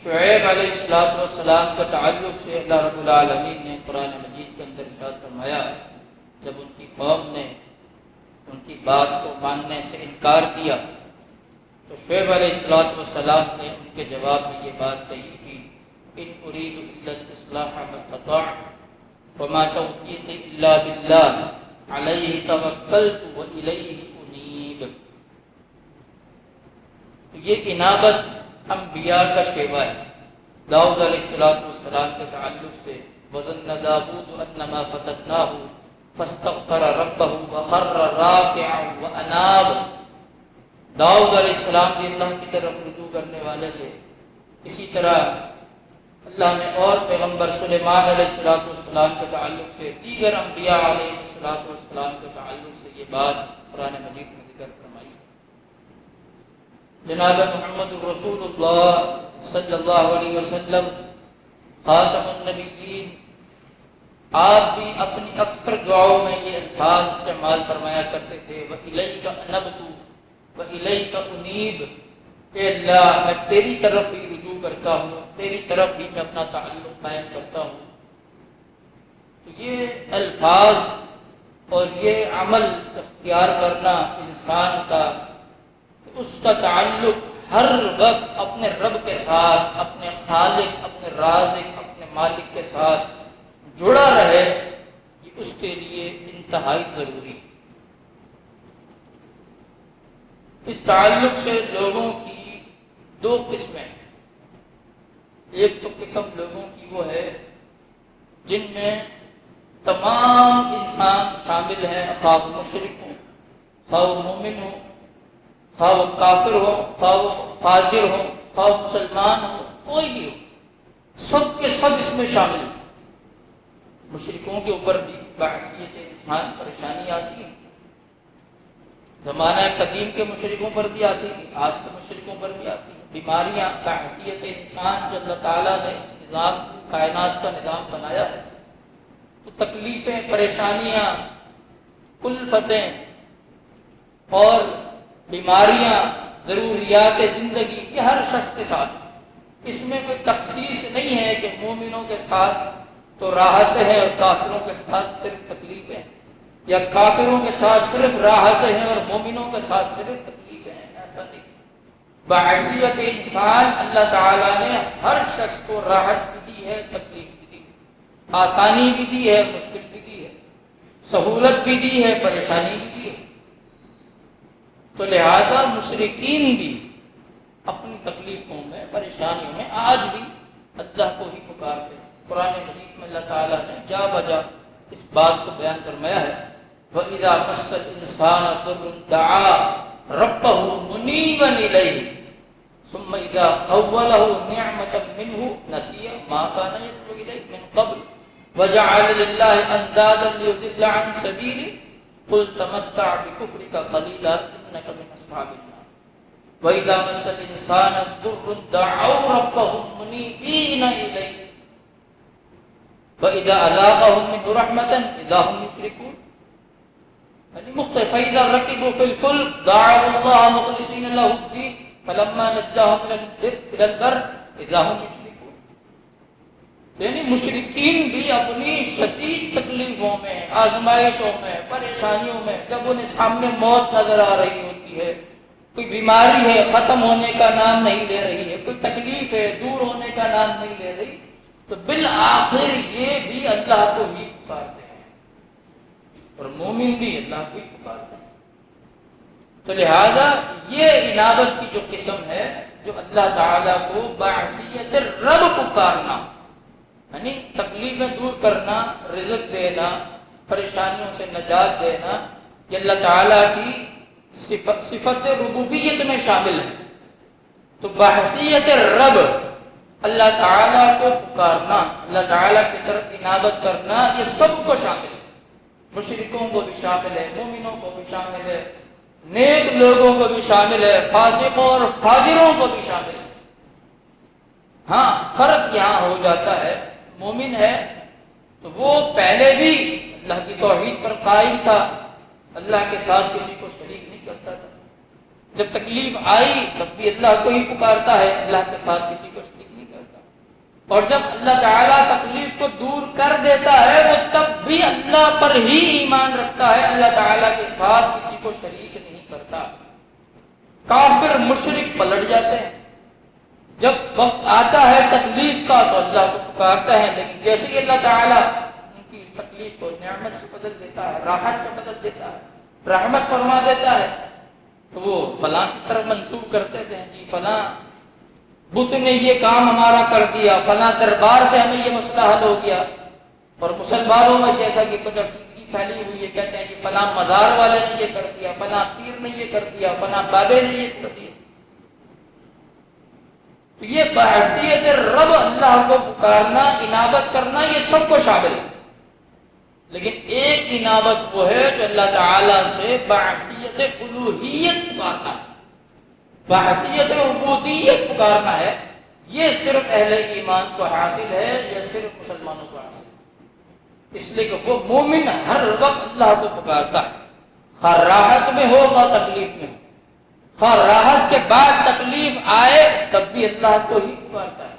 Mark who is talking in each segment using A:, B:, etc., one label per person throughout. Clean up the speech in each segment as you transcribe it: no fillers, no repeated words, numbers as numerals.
A: شعیب علیہ السلام کا تعلق سے اللہ رب العالمین نے قرآن مجید کے اندر ارشاد فرمایا، جب ان کی قوم نے ان کی بات کو ماننے سے انکار کیا تو شعیب علیہ السلام نے ان کے جواب میں یہ بات کہی تھی، ان اريد الا الاصلاح ما استطعت وما توفیقی الا باللہ علیہ توکلت والیہ انیب۔ یہ انابت انبیاء کا شیوا ہے۔ داؤد علیہ السلام کے تعلق سے وَظَنَّ دَاوُودُ أَنَّمَا فَتَنَّاهُ فَاسْتَغْفَرَ رَبَّهُ وَخَرَّ رَاكِعًا وَأَنَابَ۔ داؤد علیہ السلام بھی اللہ کی طرف رجوع کرنے والے تھے۔ اسی طرح اللہ نے اور پیغمبر سلیمان علیہ السلام کے تعلق سے، دیگر انبیاء علیہ السلام کے تعلق سے یہ بات قرآن مجید میں ذکر فرمائی۔ جناب محمد رسول اللہ صلی اللہ علیہ وسلم خاتم النبیین، آپ بھی اپنی اکثر دعاؤں میں یہ الفاظ استعمال فرمایا کرتے تھے، وَإِلَيْكَ أَنَبْتُ وَإِلَيْكَ أُنِيبُ۔ اے اللہ میں تیری طرف ہی رجوع کرتا ہوں، تیری طرف ہی میں اپنا تعلق قائم کرتا ہوں۔ تو یہ الفاظ اور یہ عمل اختیار کرنا انسان کا، اس کا تعلق ہر وقت اپنے رب کے ساتھ، اپنے خالق، اپنے رازق، اپنے مالک کے ساتھ جڑا رہے، یہ اس کے لیے انتہائی ضروری ہے۔ اس تعلق سے لوگوں کی دو قسمیں ہیں۔ ایک تو قسم لوگوں کی وہ ہے جن میں تمام انسان شامل ہیں، خواہ وہ مشرک ہوں، خواہ وہ مومن ہوں، خواہ وہ کافر ہو، خواہ وہ فاجر ہو، خواہ وہ مسلمان ہو، کوئی بھی ہو، سب کے سب اس میں شامل ہیں۔ مشرکوں کے اوپر بھی بحثیت انسان پریشانی آتی ہے، زمانہ قدیم کے مشرکوں پر بھی آتی تھی، آج کے مشرکوں پر بھی آتی ہے۔ بیماریاں بحثیت انسان، جو اللہ تعالیٰ نے اس نظام کائنات کا نظام بنایا ہے، تو تکلیفیں، پریشانیاں، کلفتیں اور بیماریاں، ضروریات زندگی، یہ ہر شخص کے ساتھ، اس میں کوئی تخصیص نہیں ہے کہ مومنوں کے ساتھ تو راحت ہے اور کافروں کے ساتھ صرف تکلیفیں، یا کافروں کے ساتھ صرف راحتیں ہیں اور مومنوں کے ساتھ صرف تکلیفیں ہیں، ایسا نہیں۔ بحیثیت انسان اللہ تعالیٰ نے ہر شخص کو راحت بھی دی ہے، تکلیف بھی دی ہے، آسانی بھی دی ہے، مشکل بھی دی ہے، سہولت بھی دی ہے، پریشانی بھی دی ہے۔ تو لہذا مشرکین بھی اپنی تکلیفوں میں، پریشانیوں میں آج بھی اللہ کو ہی پکارتے ہیں۔ قرآن مجید میں اللہ تعالیٰ نے جا بجا اس بات کو بیان فرمایا ہے، وَإِذَا مَسَّ الْإِنسَانَ ضُرٌّ دَعَا رَبَّهُ مُنِيبًا إِلَيْهِ ثُمَّ إِذَا خَوَّلَهُ نِعْمَةً مِّنْهُ نَسِيَ مَا كَانَ يَدْعُو إِلَيْهِ مِن قَبْلُ وَجَعَلَ لِلَّهِ أَندَادًا لِيُضِلَّ عَن سَبِيلِهِ قُلْ تَمَتَّعْ بِكُفْرِكَ قَلِيلًا إِنَّكَ مِنْ أَصْحَابِ النَّارِ وَإِذَا مَسَّ الْإِنسَانَ ضُرٌّ دَعَوْا رَبَّهُم مُنِيبِينَ إِلَيْهِ وَإِذَا أَذَاقَهُم مِّنْهُ رَحْمَةً إِذَا هُمْ يُشْرِكُونَ۔ یعنی مختلف فَإِذَا رَكِبُوا فِي الْفُلْكِ دَعَوُا اللَّهَ مُخْلِصِينَ لَهُ الدِّينَ فَلَمَّا نَجَّاهُمْ إِلَى الْبَرِّ إِذَا هُمْ يُشْرِكُونَ۔ یعنی مشرکین بھی اپنی شدید تکلیفوں میں، آزمائشوں میں، پریشانیوں میں، جب انہیں سامنے موت نظر آ رہی ہوتی ہے، کوئی بیماری ہے ختم ہونے کا نام نہیں لے رہی ہے، کوئی تکلیف ہے دور ہونے کا نام نہیں لے رہی، تو بالآخر یہ بھی اللہ کو ہی پکارتے ہیں، اور مومن بھی اللہ کو ہی پکارتے ہیں۔ تو لہذا یہ انابت کی جو قسم ہے، جو اللہ تعالیٰ کو بعثیت رب پکارنا، یعنی تکلیفیں دور کرنا، رزق دینا، پریشانیوں سے نجات دینا، یہ اللہ تعالیٰ کی صفت ربوبیت میں شامل ہے۔ تو بحیثیت رب اللہ تعالیٰ کو پکارنا، اللہ تعالیٰ کی طرف انابت کرنا، یہ سب کو شامل ہے، مشرکوں کو بھی شامل ہے، مومنوں کو بھی شامل ہے، نیک لوگوں کو بھی شامل ہے، فاسقوں اور فاجروں کو بھی شامل ہے۔ ہاں فرق یہاں ہو جاتا ہے، مومن ہے تو وہ پہلے بھی اللہ کی توحید پر قائم تھا، اللہ کے ساتھ کسی کو شریک نہیں کرتا تھا، جب تکلیف آئی تب بھی اللہ کو ہی پکارتا ہے، اللہ کے ساتھ کسی کو شریک نہیں اور جب اللہ تعالیٰ تکلیف کو دور کر دیتا ہے وہ تب بھی اللہ پر ہی ایمان رکھتا ہے، اللہ تعالیٰ کے ساتھ کسی کو شریک نہیں کرتا۔ کافر مشرک پلٹ جاتے ہیں، جب وقت آتا ہے تکلیف کا تو اللہ کو پکارتا ہے، لیکن جیسے ہی اللہ تعالیٰ ان کی اس تکلیف کو نعمت سے بدل دیتا ہے، راحت سے بدل دیتا ہے، رحمت فرما دیتا ہے، تو وہ فلاں کی طرف منسوب کرتے ہیں، جی فلاں بت نے یہ کام ہمارا کر دیا، فلاں دربار سے ہمیں یہ مسئلہ حل ہو گیا۔ اور مسلمانوں میں جیسا کہ ٹکری پھیلی ہوئی ہے، کہتے ہیں کہ فلاں مزار والے نے یہ کر دیا، فلاں پیر نے یہ کر دیا، فلاں بابے نے یہ کر دیا۔ تو یہ بحیثیت رب اللہ کو پکارنا، انابت کرنا، یہ سب کو شامل ہے، لیکن ایک انابت وہ ہے جو اللہ تعالیٰ سے بحیثیت الوہیت پکارنا ہے، بحیثیت عبودیت پکارنا ہے۔ یہ صرف اہل ایمان کو حاصل ہے، یا صرف مسلمانوں کو حاصل ہے؟ اس لیے کہ وہ مومن ہر وقت اللہ کو پکارتا ہے، خواہ راحت میں ہو خواہ تکلیف میں ہو، خواہ راحت کے بعد تکلیف آئے تب بھی اللہ کو ہی پکارتا ہے،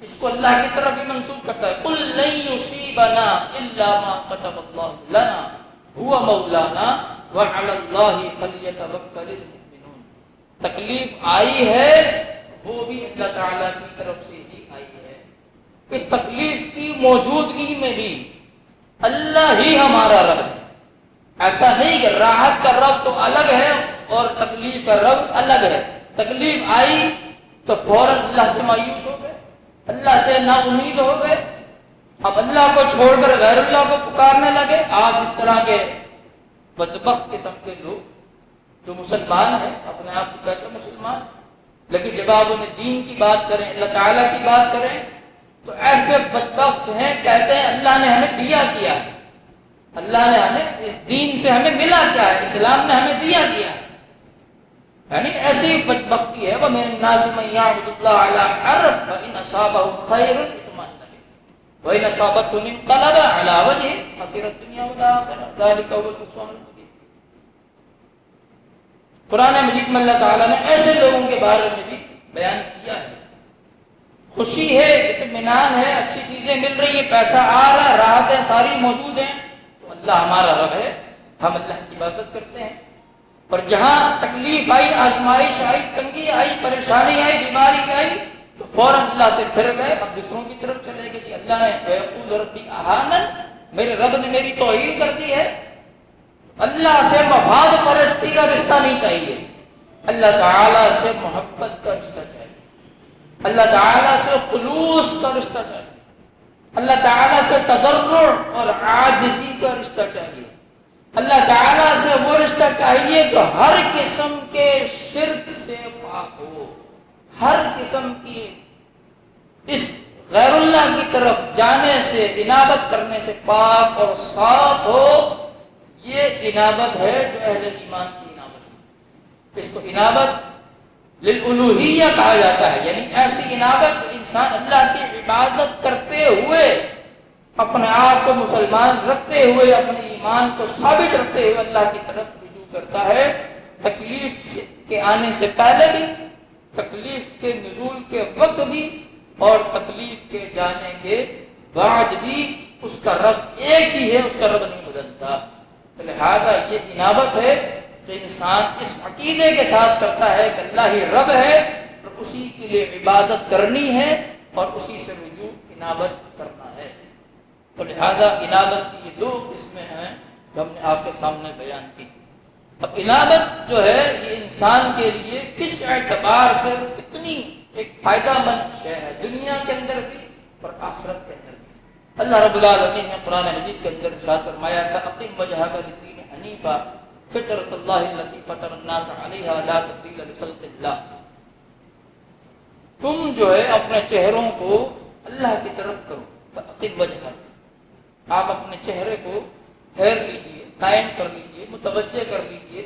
A: اس کو اللہ کی طرف ہی منسوب کرتا ہے۔ قُلْ لَن يُصِيبَنَا إِلَّا مَا كَتَبَ اللَّهُ لَنَا هُوَ مَوْلَانَا وَعَلَى اللَّهِ فَلْيَتَوَكَّلِ الْمُؤْمِنُونَ۔ تکلیف آئی ہے وہ بھی اللہ تعالیٰ کی طرف سے ہی آئی ہے۔ اس تکلیف کی موجودگی میں بھی اللہ ہی ہمارا رب ہے، ایسا نہیں کہ راحت کا رب تو الگ ہے اور تکلیف کا رب الگ ہے۔ تکلیف آئی تو فوراً اللہ سے مایوس ہو گئے، اللہ سے نا امید ہو گئے، اب اللہ کو چھوڑ کر غیر اللہ کو پکارنے لگے۔ آج اس طرح کے بدبخت قسم کے لوگ جو مسلمان ہیں، اپنے آپ کو کہتے ہیں مسلمان، لیکن جب آپ انہیں دین کی بات کریں، اللہ تعالیٰ کی بات کریں، تو ایسے بدبخت ہیں، کہتے ہیں اللہ نے ہمیں دیا کیا ہے، اللہ نے ہمیں اس دین سے ہمیں ملا کیا ہے، اسلام نے ہمیں دیا کیا ہے، یعنی ایسی بدبختی ہے۔ وَمِنَ النَّاسِ مَن يَعْبُدُ اللَّهَ عَلَىٰ حَرْفٍ فَإِنْ أَصَابَهُ خَيْرٌ اطْمَأَنَّ بِهِ وَإِنْ أَصَابَتْهُ انقلب عَلَىٰ وَجْهِهِ خَسِرَ الدُّنْيَا وَالْآخِرَةَ ذَلِكَ هُوَ الْخُسْرَانُ الْمُبِينُ۔ قرآن مجید میں اللہ تعالیٰ نے ایسے لوگوں کے بارے میں بھی بیان کیا ہے، خوشی ہے، اطمینان ہے، اچھی چیزیں مل رہی ہیں، پیسہ آ رہا ہے، راحتیں ساری موجود ہیں، تو اللہ ہمارا رب ہے، ہم اللہ کی عبادت کرتے ہیں۔ اور جہاں تکلیف آئی، آزمائش آئی، تنگی آئی، پریشانی آئی، بیماری آئی، تو فوراً اللہ سے پھر گئے، اب دوسروں کی طرف چلے گئے، جی اللہ نے وَيَقُولُ رَبِّي أَهَانَنِ، میرے رب نے میری توہین کر دی ہے۔ اللہ سے مفاد پرستی کا رشتہ نہیں چاہیے، اللہ تعالیٰ سے محبت کا رشتہ چاہیے، اللہ تعالیٰ سے خلوص کا رشتہ چاہیے، اللہ تعالیٰ سے تضرع اور عاجزی کا رشتہ چاہیے، اللہ تعالیٰ سے وہ رشتہ چاہیے جو ہر قسم کے شرک سے پاک ہو، ہر قسم کی اس غیر اللہ کی طرف جانے سے، انابت کرنے سے پاک اور صاف ہو۔ یہ انابت ہے جو اہل ایمان کی انابت ہے، اس کو انابت للالوہیہ کہا جاتا ہے، یعنی ایسی انابت انسان اللہ کی عبادت کرتے ہوئے، اپنے آپ کو مسلمان رکھتے ہوئے، اپنے ایمان کو ثابت رکھتے ہوئے اللہ کی طرف رجوع کرتا ہے، تکلیف کے آنے سے پہلے بھی، تکلیف کے نزول کے وقت بھی، اور تکلیف کے جانے کے بعد بھی اس کا رب ایک ہی ہے، اس کا رب نہیں بدلتا۔ لہذا یہ انابت ہے جو انسان اس عقیدے کے ساتھ کرتا ہے کہ اللہ ہی رب ہے اور اسی کے لیے عبادت کرنی ہے اور اسی سے رجوع انابت کرنا ہے۔ تو لہذا انابت کی یہ دو قسمیں ہیں جو ہم نے آپ کے سامنے بیان کی۔ اب انابت جو ہے یہ انسان کے لیے کس اعتبار سے کتنی ایک فائدہ مند شے ہے، دنیا کے اندر بھی اور آخرت کے اندر بھی۔ اللہ رب العالمین نے قرآن مجید کے اندر ارشاد فرمایا فَأَقِمْ وَجْهَكَ لِلدِّينِ حَنِيفًا فِطْرَتَ اللَّهِ الَّتِي فَطَرَ النَّاسَ عَلَيْهَا لَا تَبْدِيلَ لِخَلْقِ اللَّهِ، تم جو ہے اپنے چہروں کو اللہ کی طرف کرو، فَأَقِمْ وَجْهَكَ، آپ اپنے چہرے کو پھیر لیجئے، قائم کر لیجئے، متوجہ کر لیجئے،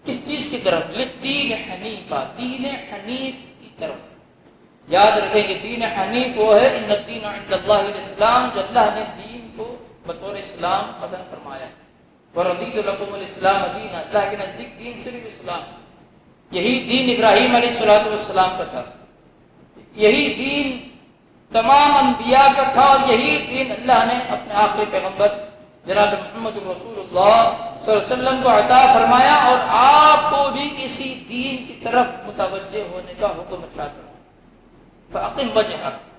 A: کس چیز کی طرف؟ لِلدِّينِ حَنِيفًا، دین حنیف کی طرف۔ یاد رکھیں کہ دین حنیف وہ ہے ان الدین عند اللہ الاسلام، جو اللہ نے دین کو بطور اسلام پسند فرمایا ہے۔ وَرَضِيتُ لَكُمُ الْإِسْلَامَ دِينًا، اللہ کے نزدیک دین صرف اسلام، یہی دین ابراہیم علیہ السلام کا تھا، یہی دین تمام انبیاء کا تھا، اور یہی دین اللہ نے اپنے آخری پیغمبر جناب محمد رسول اللہ صلی اللہ علیہ وسلم کو عطا فرمایا، اور آپ کو بھی اسی دین کی طرف متوجہ ہونے کا حکم ارشاد فرمایا۔ فاقم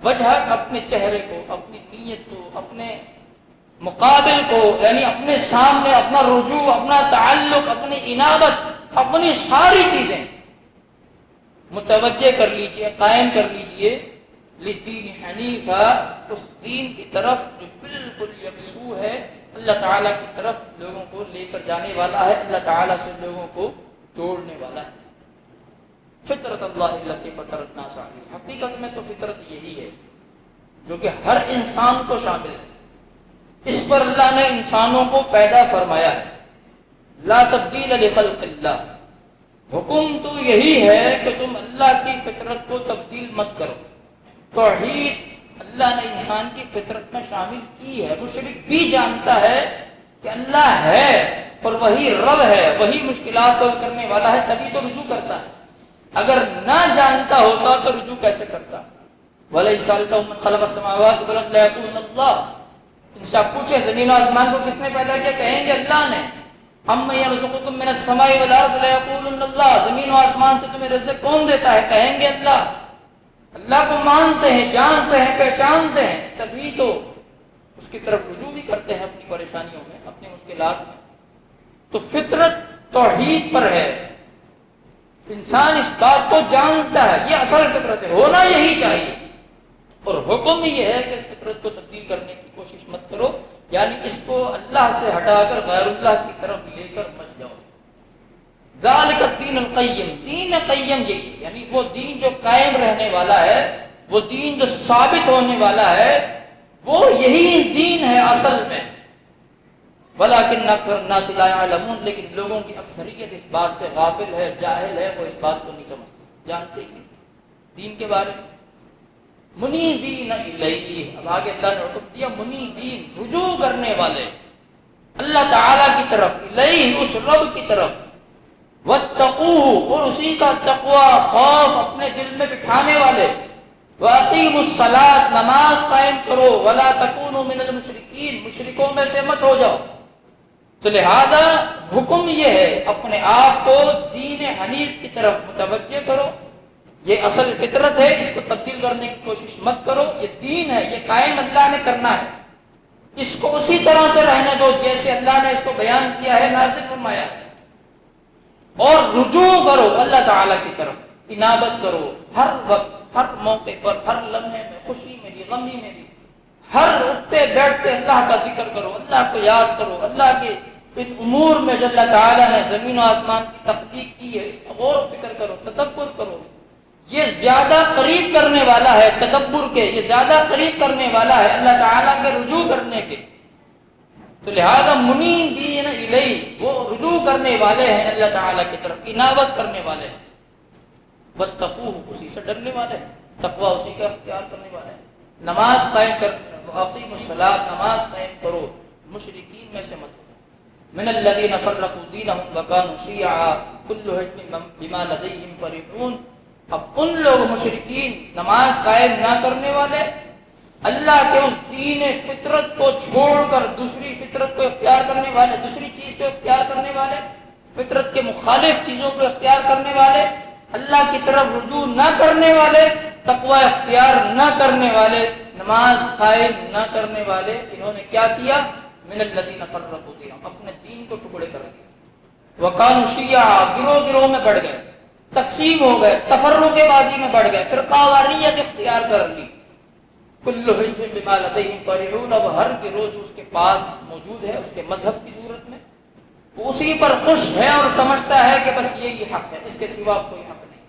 A: وجہک، اپنے چہرے کو، اپنی نیت کو، اپنے مقابل کو، یعنی اپنے سامنے اپنا رجوع، اپنا تعلق، اپنی انابت، اپنی ساری چیزیں متوجہ کر لیجئے، قائم کر لیجئے للدین حنیفا، اس دین کی طرف جو بالکل یکسو ہے، اللہ تعالیٰ کی طرف لوگوں کو لے کر جانے والا ہے، اللہ تعالیٰ سے لوگوں کو جوڑنے والا ہے۔ فطرت اللہ التی فطر الناس علیہا، حقیقت میں تو فطرت یہی ہے جو کہ ہر انسان کو شامل ہے، اس پر اللہ نے انسانوں کو پیدا فرمایا ہے۔ لا تبدیل لخلق اللہ، حکم تو یہی ہے کہ تم اللہ کی فطرت کو تبدیل مت کرو۔ توحید اللہ نے انسان کی فطرت میں شامل کی ہے۔ مشرک بھی جانتا ہے کہ اللہ ہے اور وہی رب ہے، وہی مشکلات حل کرنے والا ہے، تبھی تو رجوع کرتا ہے۔ اگر نہ جانتا ہوتا تو رجوع کیسے کرتا؟ وَلَئِن سَأَلْتَهُم مَّن خَلَقَ السَّمَاوَاتِ وَالْأَرْضَ لَيَقُولُنَّ اللَّهُ، ان سے آپ پوچھیں زمین و آسمان کو کس نے پیدا کیا، کہیں گے اللہ نے۔ أَمَّن يَرْزُقُكُم مِّنَ السَّمَاءِ وَالْأَرْضِ لَيَقُولُنَّ اللَّهُ، زمین و آسمان سے تمہیں رزق کون دیتا ہے، کہیں گے اللہ۔ اللہ کو مانتے ہیں، جانتے ہیں، پہچانتے ہیں، تبھی تو اس کی طرف رجوع بھی کرتے ہیں اپنی پریشانیوں میں، اپنی مشکلات میں۔ تو فطرت توحید پر ہے، انسان اس بات کو جانتا ہے، یہ اصل فطرت ہے، ہونا یہی چاہیے۔ اور حکم یہ ہے کہ اس فطرت کو تبدیل کرنے کی کوشش مت کرو، یعنی اس کو اللہ سے ہٹا کر غیر اللہ کی طرف لے کر مت جاؤ۔ ذالک الدین القیم، دین قیم یہی ہے، یعنی وہ دین جو قائم رہنے والا ہے، وہ دین جو ثابت ہونے والا ہے، وہ یہی دین ہے اصل میں۔ ولیکن اکثر الناس لا یعلمون، لیکن لوگوں کی اکثریت اس بات سے غافل ہے، جاہل ہے، وہ اس بات کو نہیں سمجھتے، جانتے ہی نہیں دین کے بارے میں۔ منیبین الیہ، اب آگے اللہ نے حکم دیا منیبین، رجوع کرنے والے اللہ تعالیٰ کی طرف، الیہ اس رب کی طرف، واتقوہ اور اسی کا تقوی خوف اپنے دل میں بٹھانے والے، واقیموا الصلاۃ نماز قائم کرو، ولا تکونوا من المشرکین مشرکوں میں سے مت ہو جاؤ۔ تو لہذا حکم یہ ہے اپنے آپ کو دین حنیف کی طرف متوجہ کرو، یہ اصل فطرت ہے، اس کو تبدیل کرنے کی کوشش مت کرو، یہ دین ہے، یہ قائم اللہ نے کرنا ہے، اس کو اسی طرح سے رہنے دو جیسے اللہ نے اس کو بیان کیا ہے، نازل فرمایا ہے، اور رجوع کرو اللہ تعالیٰ کی طرف، انابت کرو ہر وقت، ہر موقع پر، ہر لمحے میں، خوشی میں بھی، غمی میں بھی، ہر اٹھتے بیٹھتے اللہ کا ذکر کرو، اللہ کو یاد کرو، اللہ کے ان امور میں جو اللہ تعالیٰ نے زمین و آسمان کی تخلیق کی ہے، اس پر غور و فکر کرو، تدبر کرو۔ یہ زیادہ قریب کرنے والا ہے تدبر کے، یہ زیادہ قریب کرنے والا ہے اللہ تعالیٰ کے رجوع کرنے کے۔ تو لہذا منیبین الیہ، وہ رجوع کرنے والے ہیں اللہ تعالیٰ کی طرف، انابت کرنے والے ہیں، واتقوہ اسی سے ڈرنے والے ہیں، تقوی اسی کا اختیار کرنے والے ہیں، نماز قائم کر، اقیموا الصلاۃ نماز قائم کرو، مشرکین میں سے مت ہو۔ من الذین فرقوا دینہم وکانوا شیعا کل حزب بما لدیہم فرحون، اب ان لوگ مشرکین، نماز قائم نہ کرنے والے، اللہ کے اس دین فطرت کو چھوڑ کر دوسری فطرت کو اختیار کرنے والے، دوسری چیز کو اختیار کرنے والے، فطرت کے مخالف چیزوں کو اختیار کرنے والے، اللہ کی طرف رجوع نہ کرنے والے، تقوی اختیار نہ کرنے والے، نماز قائم نہ کرنے والے، انہوں نے کیا کیا؟ من الذین فرقوا دینہم، اپنے دین کو ٹکڑے کر دیا، وکانوا شیعا، گروہ گروہ میں بڑھ گئے، تقسیم ہو گئے، تفرق بازی میں بڑھ گئے، فرقہ واریت اختیار کر لی۔ کل حزب بما لدیہم فرحون، اب ہر گروہ جو اس کے پاس موجود ہے اس کے مذہب کی صورت میں، وہ اسی پر خوش ہے اور سمجھتا ہے کہ بس یہی حق ہے، اس کے سوا کوئی حق نہیں۔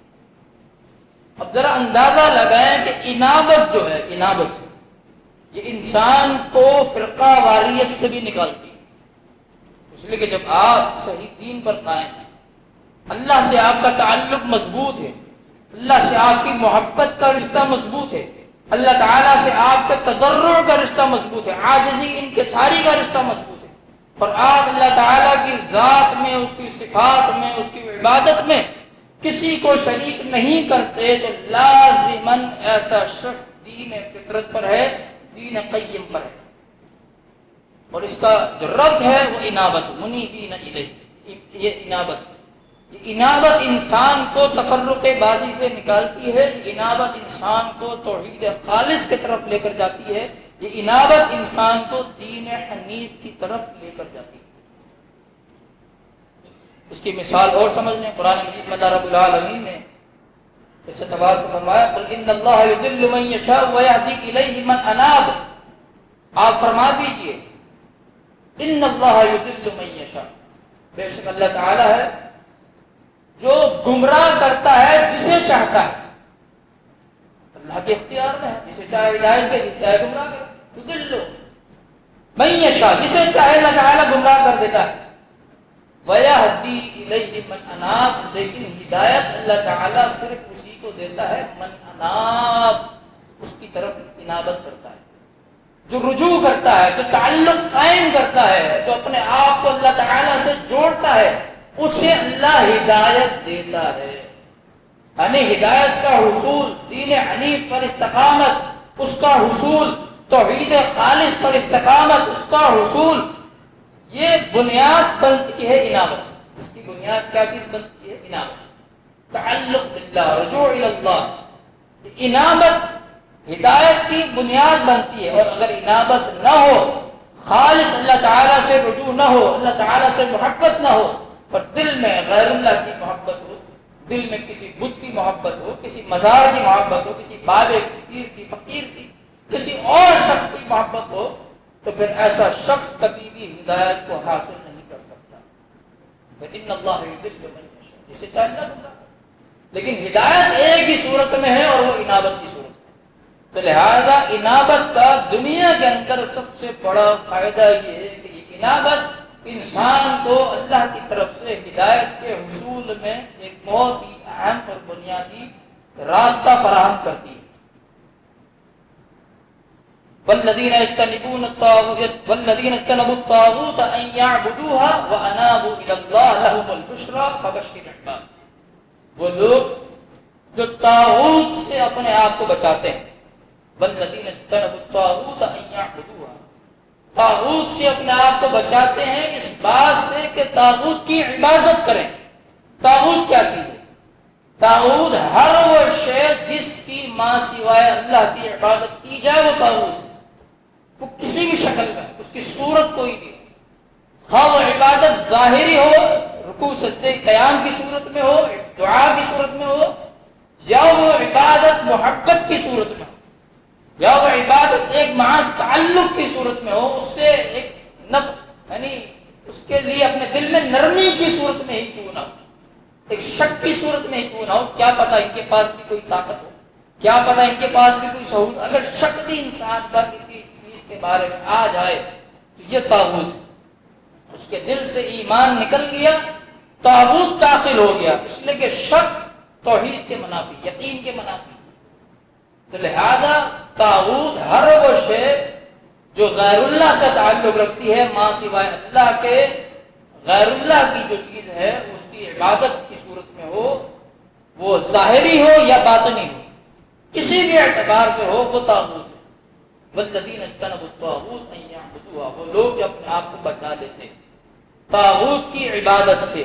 A: اب ذرا اندازہ لگائیں کہ انابت جو ہے، انابت یہ انسان کو فرقہ واریت سے بھی نکالتی ہے، اس لیے کہ جب آپ صحیح دین پر قائم ہیں، اللہ سے آپ کا تعلق مضبوط ہے، اللہ سے آپ کی محبت کا رشتہ مضبوط ہے، اللہ تعالیٰ سے آپ کے تضرع کا رشتہ مضبوط ہے، عاجزی انکساری کا رشتہ مضبوط ہے، اور آپ اللہ تعالیٰ کی ذات میں، اس کی صفات میں، اس کی عبادت میں کسی کو شریک نہیں کرتے، تو لازماً ایسا شخص دین فطرت پر ہے، دین قیم پر ہے، اور اس کا جو رد ہے وہ انابت، منیبین الیہ، یہ انابت، یہ انابت انسان کو تفرق بازی سے نکالتی ہے، یہ انابت انسان کو توحید خالص کی طرف لے کر جاتی ہے، یہ انابت انسان کو دین حنیف کی طرف لے کر جاتی ہے۔ اس کی مثال اور سمجھ لیں، قرآن مجید میں اللہ رب العالمین نے اس اعتبار سے فرمایا قل ان اللہ یضل من یشاء ویہدی الیہ من اناب، آپ فرما دیجئے ان اللہ یضل من یشاء، بے شک اللہ تعالی ہے جو گمراہ کرتا ہے جسے چاہتا ہے، اللہ کے اختیار میں ہے، جسے چاہے ہدایت دے، جسے چاہے گمراہ کرے، یضل من یشاء، جسے چاہے اللہ تعالی گمراہ کر دیتا ہے، وَيَهْدِي إِلَيْهِ مَنْ أَنَابَ، لیکن ہدایت اللہ تعالیٰ صرف اسی کو دیتا ہے من اناب، اس کی طرف انابت کرتا ہے، جو رجوع کرتا ہے، جو تعلق قائم کرتا ہے، جو اپنے آپ کو اللہ تعالیٰ سے جوڑتا ہے، اسے اللہ ہدایت دیتا ہے۔ یعنی ہدایت کا حصول، دین حنیف پر استقامت اس کا حصول، توحید خالص پر استقامت اس کا حصول، یہ بنیاد بنتی ہے انابت۔ اس کی بنیاد کیا چیز بنتی ہے؟ انابت، تعلق باللہ، رجوع اللہ، انابت ہدایت کی بنیاد بنتی ہے۔ اور اگر انابت نہ ہو، خالص اللہ تعالیٰ سے رجوع نہ ہو، اللہ تعالیٰ سے محبت نہ ہو، اور دل میں غیر اللہ کی محبت ہو، دل میں کسی بت کی محبت ہو، کسی مزار کی محبت ہو، کسی بابے کی، پیر کی، فقیر کی، کسی اور شخص کی محبت ہو، تو پھر ایسا شخص کبھی بھی ہدایت کو حاصل نہیں کر سکتا۔ ان اللہ یضل من یشاء، جسے چاہے اللہ گمراہ کرے، لیکن ہدایت ایک ہی صورت میں ہے اور وہ انابت کی صورت میں۔ تو لہذا انابت کا دنیا کے اندر سب سے بڑا فائدہ یہ ہے کہ یہ انابت انسان کو اللہ کی طرف سے ہدایت کے حصول میں ایک بہت ہی اہم اور بنیادی راستہ فراہم کرتی ہے۔ والذین اجتنبوا الطاغوت ان یعبدوها وانابوا الی اللہ لهم البشری فبشر عباد، وہ لوگ جو طاغوت سے اپنے آپ کو بچاتے ہیں، والذین اجتنبوا الطاغوت ان یعبدوها، طاغوت سے اپنے آپ کو بچاتے ہیں اس بات سے کہ طاغوت کی عبادت کریں۔ طاغوت کیا چیز ہے؟ طاغوت ہر وہ شے جس کی ماں سوائے اللہ کی عبادت کی جائے وہ طاغوت ہے، وہ کسی بھی شکل میں، اس کی صورت کوئی بھی ہو، خواہ وہ عبادت ظاہری ہو، رکوع سجدے قیام کی صورت میں ہو، دعا کی صورت میں ہو، یا وہ عبادت محبت کی صورت میں ہو، یا وہ عبادت ایک محض تعلق کی صورت میں ہو، اس سے ایک یعنی اس کے لیے اپنے دل میں نرمی کی صورت میں ہی کیوں نہ ہو، ایک شک کی صورت میں ہی کیوں نہ ہو، کیا پتہ ان کے پاس بھی کوئی طاقت ہو، کیا پتہ ان کے پاس بھی کوئی سہولت، اگر شک بھی انسان کا کسی چیز کے بارے میں آ جائے تو یہ طاغوت ہے، اس کے دل سے ایمان نکل گیا، طاغوت داخل ہو گیا، اس لیے کہ شک توحید کے منافی، یقین کے منافی۔ تو لہذا طاغوت ہر وہ شے جو غیر اللہ سے تعلق رکھتی ہے، ماں سوائے اللہ کے، غیر اللہ کی جو چیز ہے اس کی عبادت کی صورت میں ہو، وہ ظاہری ہو یا باطنی ہو، کسی بھی اعتبار سے ہو، وہ طاغوت ہے۔ والذین اجتنبوا الطاغوت ان یعبدوها، وہ لوگ جو اپنے آپ کو بچا لیتے ہیں طاغوت کی عبادت سے،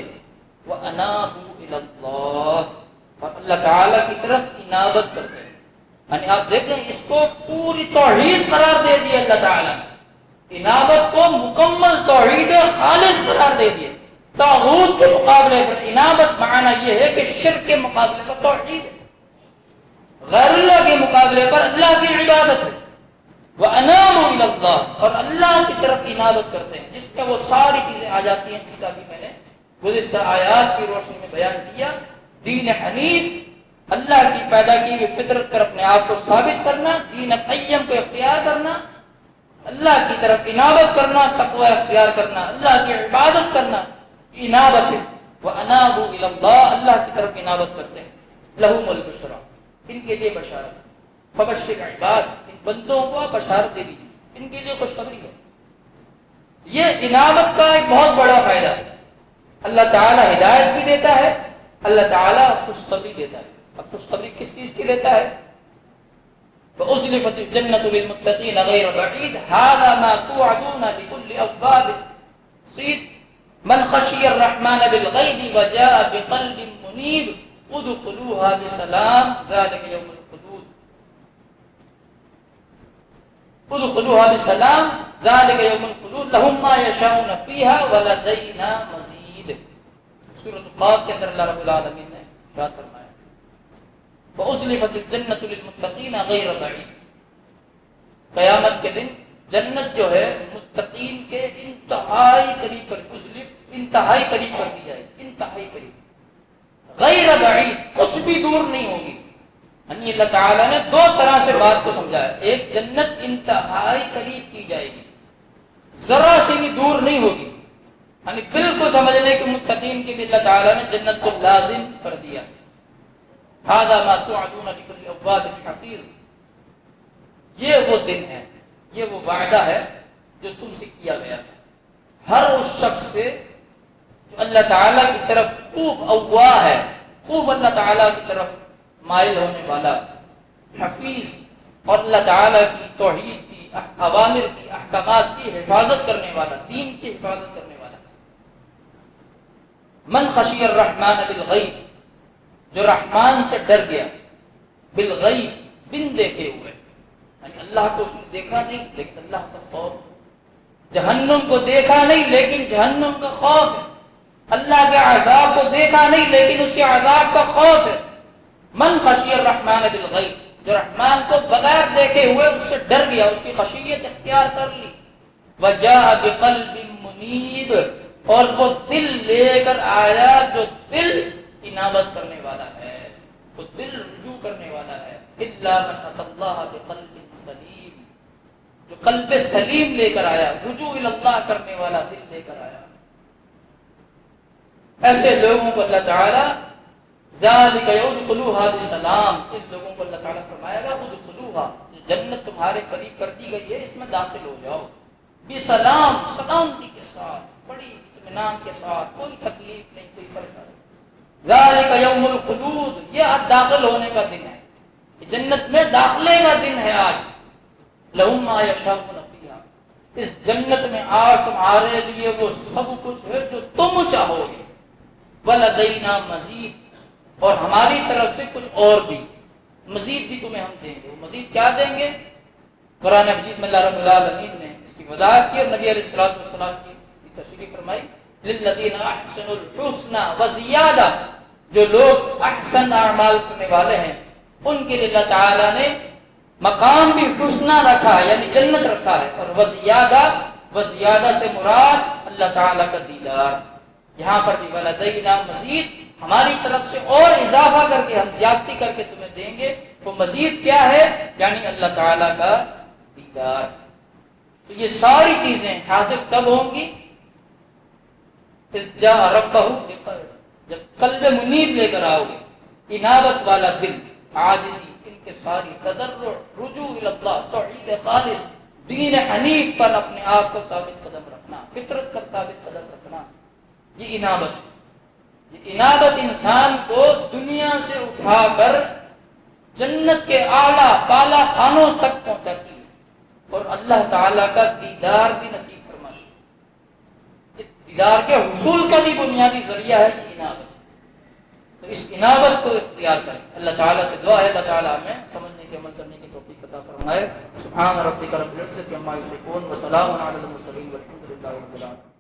A: وانابوا الی اللہ، اور اللہ تعالیٰ کی طرف انابت کرتے ہیں۔ یعنی آپ دیکھیں اس کو پوری توحید قرار دے دی اللہ تعالیٰ نے، انابت کو مکمل توحید خالص قرار دے دیے۔ طاغوت کے مقابلے پر انابت معنی یہ ہے کہ شرک کے مقابلے پر توحید ہے، غیر اللہ کے مقابلے پر اللہ کی عبادت ہے۔ وَأَنَابُوا إِلَى اللَّهِ، اور اللہ کی طرف انابت کرتے ہیں، جس میں وہ ساری چیزیں آ جاتی ہیں جس کا بھی میں نے گزشتہ آیات کی روشنی میں بیان کیا۔ دین حنیف، اللہ کی پیدا کی ہوئی فطرت پر اپنے آپ کو ثابت کرنا، دین قیم کو اختیار کرنا، اللہ کی طرف انابت کرنا، تقوی اختیار کرنا، اللہ کی عبادت کرنا، انابت ہے۔ وَأَنَابُوا إِلَى اللَّهِ، اللہ کی طرف انابت کرتے ہیں۔ لَهُمُ الْبُشْرَىٰ، ان کے لیے بشارت ہے۔ فبشر عباد، ان بندوں کو بشارت دے دیجیے، ان کے لیے خوشخبری ہے۔ یہ انابت کا ایک بہت بڑا فائدہ ہے، اللہ تعالیٰ ہدایت بھی دیتا ہے، اللہ تعالیٰ خوشخبری دیتا ہے۔ اب خوشخبری کس چیز کی دیتا ہے؟ وَأُزْلِفَتِ الْجَنَّةُ لِلْمُتَّقِينَ غَيْرَ بَعِيدٍ هَذَا مَا تُوعَدُونَ لِكُلِّ أَوَّابٍ حَفِيظٍ مَنْ خَشِيَ الرَّحْمَنَ بِالْغَيْبِ وَجَاءَ بِقَلْبٍ مُنِيبٍ ادْخُلُوهَا بِسَلَامٍ ذَلِكَ يَوْمُ الْخُلُودِ ادْخُلُوهَا بِسَلَامٍ ذَلِكَ يَوْمُ الْخُلُودِ لَهُم مَّا يَشَاءُونَ فِيهَا وَلَدَيْنَا مَزِيدٌ سورۃ قاف کے اندر اللہ رب العالمین نے ارشاد فرمایا وَأُزْلِفَتِ الْجَنَّةُ لِلْمُتَّقِينَ غَيْرَ بَعِيدٍ قیامت کے دن جنت جو ہے متقین کے انتہائی قریب پر انتہائی قریب کر دی جائے انتہائی قریب غیر بعید کچھ بھی دور نہیں ہوگی. یعنی اللہ تعالیٰ نے دو طرح سے بات کو سمجھایا. ایک جنت انتہائی قریب کی جائے گی ذرا سے بھی دور نہیں ہوگی. یعنی بالکل سمجھنے کہ متقین کے لیے اللہ تعالیٰ نے جنت کو لازم کر دیا. هذا ما توعدون لكل اواب حفیظ. یہ وہ دن ہے یہ وہ وعدہ ہے جو تم سے کیا گیا تھا ہر اس شخص سے جو اللہ تعالیٰ کی طرف خوب اواہ ہے خوب اللہ تعالیٰ کی طرف مائل ہونے والا حفیظ اور اللہ تعالیٰ کی توحید کی اوامر کی احکامات کی حفاظت کرنے والا دین کی حفاظت کرنے والا. من خشی الرحمن بالغیب جو رحمان سے ڈر گیا بالغیب بن دیکھے ہوئے یعنی اللہ کو اس نے دیکھا نہیں لیکن اللہ کا خوف. جہنم کو دیکھا نہیں لیکن جہنم کا خوف ہے. اللہ کے عذاب کو دیکھا نہیں لیکن اس کے عذاب کا خوف ہے. من خشی الرحمن بالغیب جو رحمان کو بغیر دیکھے ہوئے اس سے ڈر گیا اس کی خشیت اختیار کر لی. وجاء بقلب منیب اور وہ دل لے کر آیا جو دل انابت کرنے والا ہے وہ دل رجوع کرنے والا ہے. الا من اتى الله بقلب سلیم جو قلب سلیم لے کر آیا رجوع اللہ کرنے والا دل لے کر آیا. ایسے لوگوں کو اللہ تعالی ذالک یدخلوها بسلام ان لوگوں کو اللہ تعالی فرمائے گا ادخلوها جنت تمہارے قریب کر دی گئی ہے اس میں داخل ہو جاؤ بسلام سلامتی کے ساتھ بڑی اطمینان کے ساتھ کوئی تکلیف نہیں کوئی پریشانی. ذالک یوم الخلود یہ داخل ہونے کا دن ہے جنت میں داخلے کا دن ہے آج. لہم ما یشاءون فیہا اس جنت میں آج تمہارے لیے وہ سب کچھ ہے جو تم چاہو گے. ولدینا مزید اور ہماری طرف سے کچھ اور بھی مزید بھی تمہیں ہم دیں گے. مزید کیا دیں گے؟ قرآن مجید میں اللہ رب العالمین نے اس کی وضاحت کی اور نبی علیہ الصلوۃ والسلام کی اس کی تشریح فرمائی. للذین احسنوا الحسنى وزیادہ جو لوگ احسن اعمال کرنے والے ہیں ان کے لیے اللہ تعالیٰ نے مقام بھی حسنہ رکھا ہے یعنی جنت رکھا ہے. اور وزیادہ سے مراد اللہ تعالیٰ کا دیدار. یہاں پر بھی ولدینا مزید ہماری طرف سے اور اضافہ کر کے ہم زیادتی کر کے تمہیں دیں گے. وہ مزید کیا ہے؟ یعنی اللہ تعالیٰ کا دیدار. تو یہ ساری چیزیں حاصل کب ہوں گی؟ جا ربہ جب قلب منیب لے کر آؤ گے انابت والا دل عاجزی انکساری تضرع رجوع اللہ توحید خالص دین حنیف پر اپنے آپ کو ثابت قدم رکھنا فطرت پر ثابت قدم رکھنا. یہ انابت ہے. یہ انابت انسان کو دنیا سے اٹھا کر جنت کے اعلیٰ بالا خانوں تک پہنچاتی ہے اور اللہ تعالیٰ کا دیدار بھی نصیب فرماتی ہے. دیدار کے حصول کا بھی بنیادی ذریعہ ہے یہ انابت. تو اس انابت کو اختیار کریں. اللہ تعالیٰ سے دعا ہے اللہ تعالیٰ ہمیں سمجھنے کے عمل کرنے کی توفیق عطا فرمائے. سبحان ربک رب العزة عما یصفون وسلام علی المرسلین والحمد للہ رب العالمین.